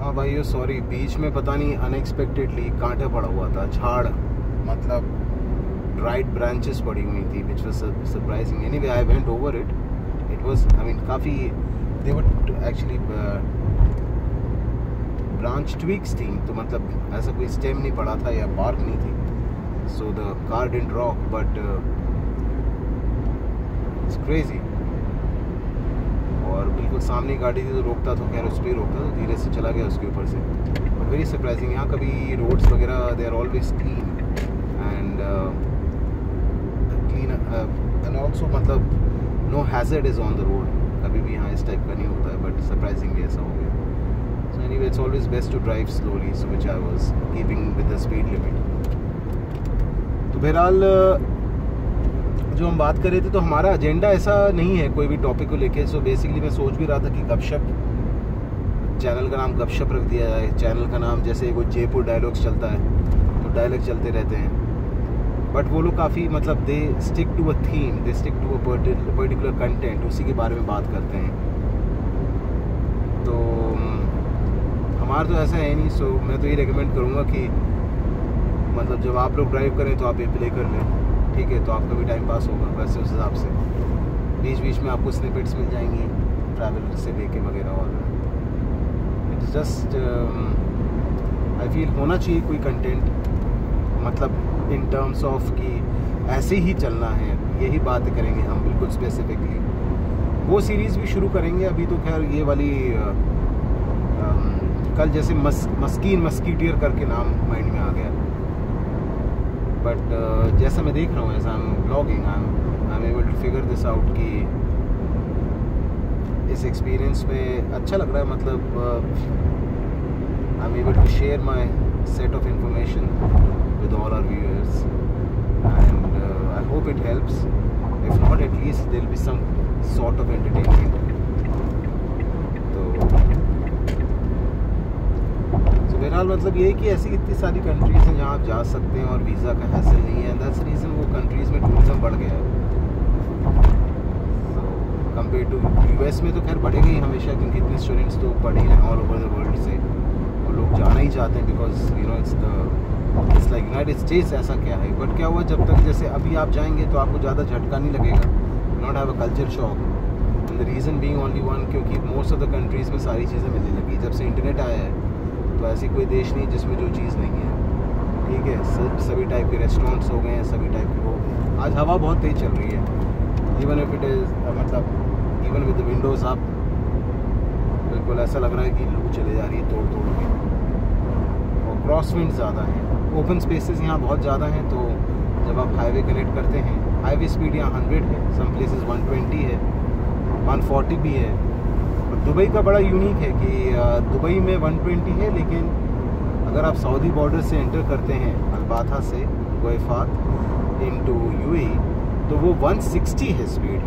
हाँ भाइयों सॉरी, बीच में पता नहीं अनएक्सपेक्टेडली कांटा पड़ा हुआ था, झाड़ मतलब राइट ब्रांचेस पड़ी हुई थी, which was surprising. Anyway I went over it, it was I mean काफ़ी दे वर एक्चुअली ब्रांच ट्विक्स थी, तो मतलब ऐसा कोई स्टेम नहीं पड़ा था या बार्क नहीं थी, so the car didn't rock, but it's crazy. और बिल्कुल सामने गाड़ी थी तो रोकता तो खैर उस पर रोकता तो धीरे से चला गया उसके ऊपर से, बट वेरी सरप्राइजिंग। यहाँ कभी रोड्स वगैरह they are always clean and clean and also मतलब no hazard is on the road, कभी भी यहाँ इस टाइप का नहीं होता है, बट सरप्राइजिंगली ऐसा हो गया। So anyway, it's always best to drive slowly, so which I was keeping with the speed limit. तो बहरहाल जो हम बात कर रहे थे, तो हमारा एजेंडा ऐसा नहीं है कोई भी टॉपिक को लेके। सो बेसिकली मैं सोच भी रहा था कि गपशप, चैनल का नाम गपशप रख दिया जाए। चैनल का नाम जैसे कोई जयपुर डायलॉग्स चलता है तो डायलॉग चलते रहते हैं, बट वो लोग काफ़ी मतलब they stick to a theme, they stick to a particular content, उसी के बारे में बात करते हैं। तो हमारा तो ऐसा है नहीं। सो मैं तो ये रेकमेंड करूँगा कि मतलब जब आप लोग ड्राइव करें तो आप ये प्ले कर लें, ठीक है, तो आपका भी टाइम पास होगा वैसे उस हिसाब से। बीच बीच में आपको स्निपेट्स मिल जाएंगी ट्रैवल से लेके वगैरह, और इट्स जस्ट आई फील होना चाहिए कोई कंटेंट, मतलब इन टर्म्स ऑफ कि ऐसे ही चलना है, यही बातें करेंगे हम बिल्कुल स्पेसिफिकली। वो सीरीज़ भी शुरू करेंगे, अभी तो खैर ये वाली कल जैसे मस्कीटियर करके नाम माइंड में आ गया, बट जैसा मैं देख रहा हूँ ऐसा I am blogging, I am able to figure this out कि इस एक्सपीरियंस में अच्छा लग रहा है। मतलब I am able to share my set of information with all our viewers and I hope it helps, if not at least there will be some sort of entertainment. बहरहाल मतलब ये है कि ऐसी इतनी सारी कंट्रीज़ हैं जहाँ आप जा सकते हैं और वीज़ा का हैसल नहीं है, एंड दैट्स रीज़न वो कंट्रीज़ में टूरिज़्म बढ़ गया है। सो कंपेयर टू यूएस में तो खैर बढ़ेगा ही हमेशा, क्योंकि इतने स्टूडेंट्स तो पढ़ ही रहे हैं ऑल ओवर द वर्ल्ड से, और लोग जाना ही चाहते हैं because you know it's like United states. ऐसा क्या है, बट क्या हुआ जब तक जैसे अभी आप जाएंगे तो आपको ज़्यादा झटका नहीं लगेगा, not have a culture shock, and the reason being only one, क्योंकि मोस्ट ऑफ द कंट्रीज़ में सारी चीज़ें मिलने लगी जब से इंटरनेट आया है। तो ऐसी कोई देश नहीं जिसमें जो चीज़ नहीं है, ठीक है। सभी टाइप के रेस्टोरेंट्स हो गए हैं, सभी टाइप के वो। आज हवा बहुत तेज़ चल रही है, इवन इफ इट इज़ मतलब even with the Windows up, बिल्कुल ऐसा लग रहा है कि लू चले जा रही है तोड़ तोड़ के, और क्रॉस विंड ज़्यादा है। ओपन स्पेसेस यहाँ बहुत ज़्यादा हैं, तो जब आप हाईवे कनेक्ट करते हैं, हाईवे स्पीड यहाँ 100 है, सम प्लेसेस 120 है, 140 भी है। दुबई का बड़ा यूनिक है कि दुबई में 120 है, लेकिन अगर आप सऊदी बॉर्डर से एंटर करते हैं अलबाथा से गोएफात इनटू यूएई, तो वो 160 है स्पीड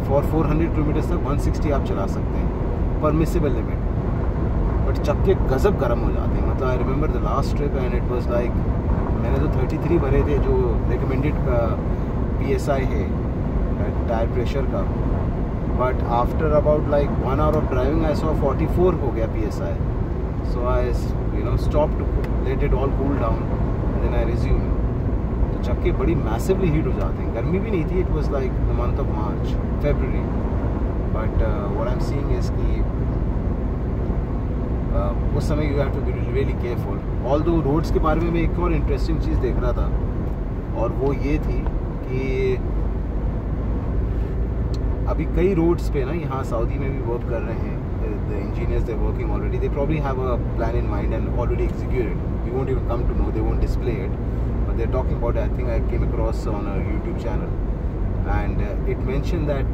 फॉर 400 किलोमीटर तक 160 आप चला सकते हैं, परमिसिबल लिमिट। बट चक्के गजब गर्म हो जाते हैं। मतलब I remember the last trip and it was like, मैंने तो 33 भरे थे जो रिकमेंडेड PSI है टायर प्रेशर का, but after about like 1 hour of driving I saw 44 हो गया PSI। So I stop to let it all cool down and then I resume. तो चक्के बड़ी मैसिवली हीट हो जाते हैं। गर्मी भी नहीं थी, it was like the month of March फरवरी, but what I am seeing is कि उस समय you have to be really careful. Although roads के बारे में मैं एक और इंटरेस्टिंग चीज़ देख रहा था, और वो ये थी कि अभी कई रोड्स पे ना यहाँ सऊदी में भी वर्क कर रहे हैं, the engineers they working already, they probably have a plan in mind and already executed, we won't even come to know, they won't display it, but they are talking about, I think I came across on a YouTube channel and it mention that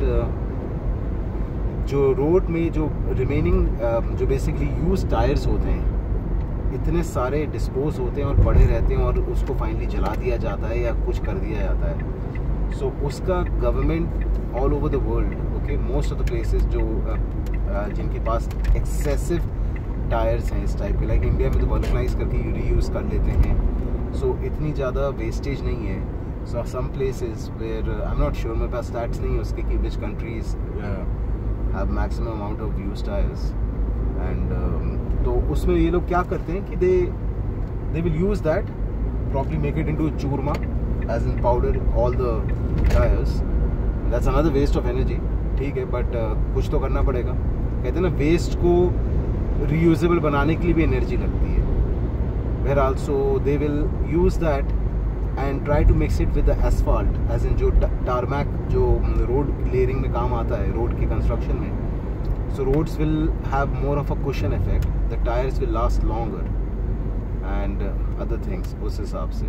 जो road में जो remaining जो basically use tyres होते हैं, इतने सारे dispose होते हैं और पड़े रहते हैं, और उसको फाइनली जला दिया जाता है या कुछ कर दिया जाता है। सो उसका government all over the world, okay, most of the places जो जिनके पास एक्सेसिव टायर्स हैं इस टाइप के, लाइक इंडिया में तो वल्कनाइज करके रीयूज़ कर लेते हैं, सो इतनी ज़्यादा वेस्टेज नहीं है। So some places where I am not sure, मेरे पास स्टैट्स नहीं है उसके कि which countries have maximum amount of used tyres, and तो उसमें ये लोग क्या करते हैं कि they will use that, properly make it into churma as in powder all the tyres. That's another waste of energy. ठीक है, बट कुछ तो करना पड़ेगा. कहते हैं ना, वेस्ट को रीयूजेबल बनाने के लिए भी एनर्जी लगती है. Where also they will use that and try to mix it with the asphalt, as in जो टारमैक जो रोड लेयरिंग में काम आता है रोड के कंस्ट्रक्शन में. So roads will have more of a cushion effect. The tires will last longer and other things उस हिसाब से.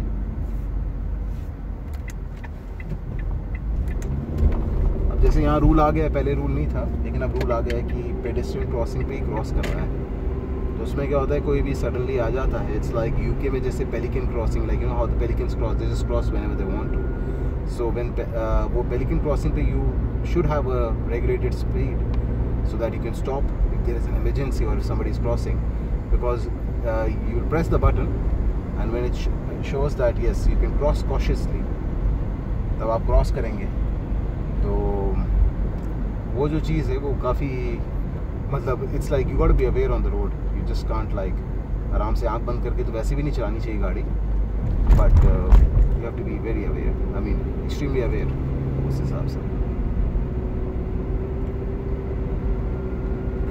अब जैसे यहाँ रूल आ गया है, पहले रूल नहीं था लेकिन अब रूल आ गया है कि पेडेस्ट्रियन क्रॉसिंग पे ही क्रॉस करना है. तो उसमें क्या होता है, कोई भी सडनली आ जाता है. इट्स लाइक यूके में जैसे pelican crossing, like you know how the pelicans cross, they just cross whenever they want to. So when वो पेलिकन क्रॉसिंग पे you should have a regulated speed so that you can stop if there is an emergency or if somebody is crossing, because you will press the button and when it shows that yes you can cross cautiously, तब आप cross करेंगे. तो वो जो चीज़ है वो काफ़ी, मतलब it's like you got to be aware on the road. You just can't like आराम से आंख बंद करके तो वैसे भी नहीं चलानी चाहिए गाड़ी, but you have to be very aware, I mean extremely aware उस हिसाब से.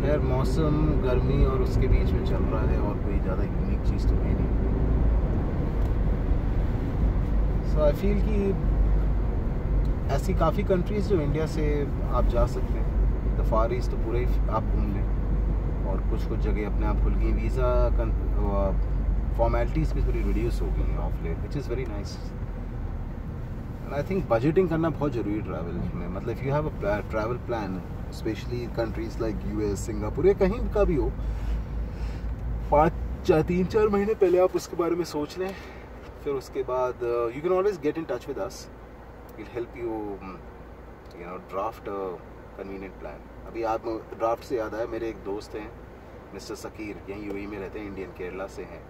खैर मौसम गर्मी और उसके बीच में चल रहा है और कोई ज़्यादा यूनिक चीज़ तो है नहीं. सो आई फील कि ऐसी काफ़ी कंट्रीज़ जो इंडिया से आप जा सकते हैं. द फार ईस्ट तो पूरा ही आप घूम लें और कुछ जगह अपने आप खुल गई. वीज़ा फॉर्मेलिटीज़ भी थोड़ी रिड्यूस हो गई हैं of late, which is very nice. And I think budgeting करना बहुत ज़रूरी ट्रैवल में. मतलब if you have a travel plan, specially countries like US, Singapore या कहीं का भी हो, 3-4 महीने पहले आप उसके बारे में सोच लें. फिर उसके बाद you can always get in touch with us, will help you know draft convenient plan. अभी आप ड्राफ्ट से याद आया, मेरे एक दोस्त हैं मिस्टर सकीर, यहीं यूएई में रहते हैं, इंडियन, केरला से हैं,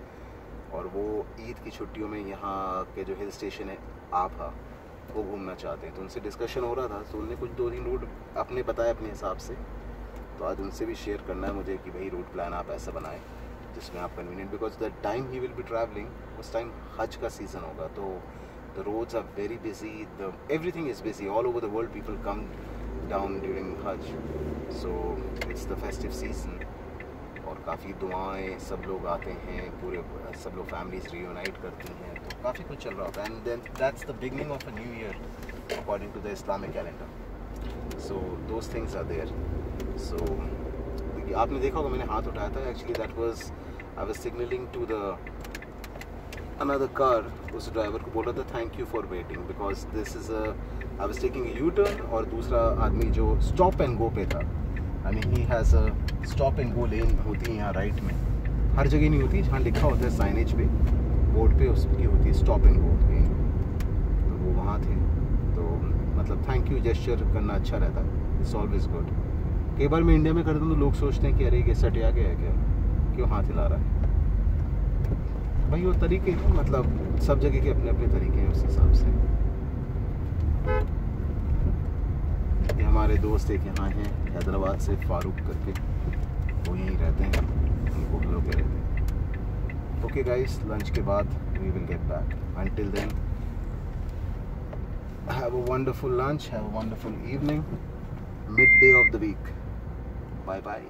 और वो ईद की छुट्टियों में यहाँ के जो हिल स्टेशन है आभा, वो घूमना चाहते हैं. तो उनसे डिस्कशन हो रहा था, तो उन्होंने कुछ 2-3 रूट अपने बताया अपने हिसाब से. तो आज उनसे भी शेयर करना है मुझे कि भाई रूट प्लान आप ऐसा बनाएं जिसमें आप convenient, because the time he will be travelling, उस टाइम हज का सीज़न होगा. तो the roads are very busy, the everything is busy all over the world. People come down during Hajj, so it's the festive season और काफ़ी दुआएं, सब लोग आते हैं, पूरे सब लोग फैमिलीज रियूनाइट करती हैं. तो काफ़ी कुछ चल रहा होता है. And then that's the beginning of a new year according to the Islamic calendar. So those things are there. सो आपने देखा होगा मैंने हाथ उठाया था, actually that was I was signalling to the another car. उस ड्राइवर को बोल रहा था thank you for waiting, because this is I was taking a U turn. और दूसरा आदमी जो स्टॉप एंड गो पे था, I mean he has a stop and go lane होती है यहाँ राइट में, हर जगह नहीं होती. जहाँ लिखा होता है साइनेज पे, बोर्ड पे, उसकी होती है स्टॉप एंड गो लेन. तो वो वहाँ थे. तो मतलब थैंक यू जेस्चर करना अच्छा रहता है, इट्स ऑलवेज गुड. कई बार मैं इंडिया में करता हूँ तो लोग सोचते हैं कि अरे ये सटिया गया है क्या, क्यों हाथ हिला रहा है. भाई वो तरीके हैं, मतलब सब जगह के अपने अपने तरीके हैं, उस हिसाब से. ये हमारे दोस्त एक यहाँ हैं हैदराबाद से, फारूक करके, वो यहीं रहते हैं, उनको लोग रहते हैं. ओके गाइस, लंच के बाद we will get back. Until then have a wonderful lunch, have a wonderful evening, midday of the week. Bye bye.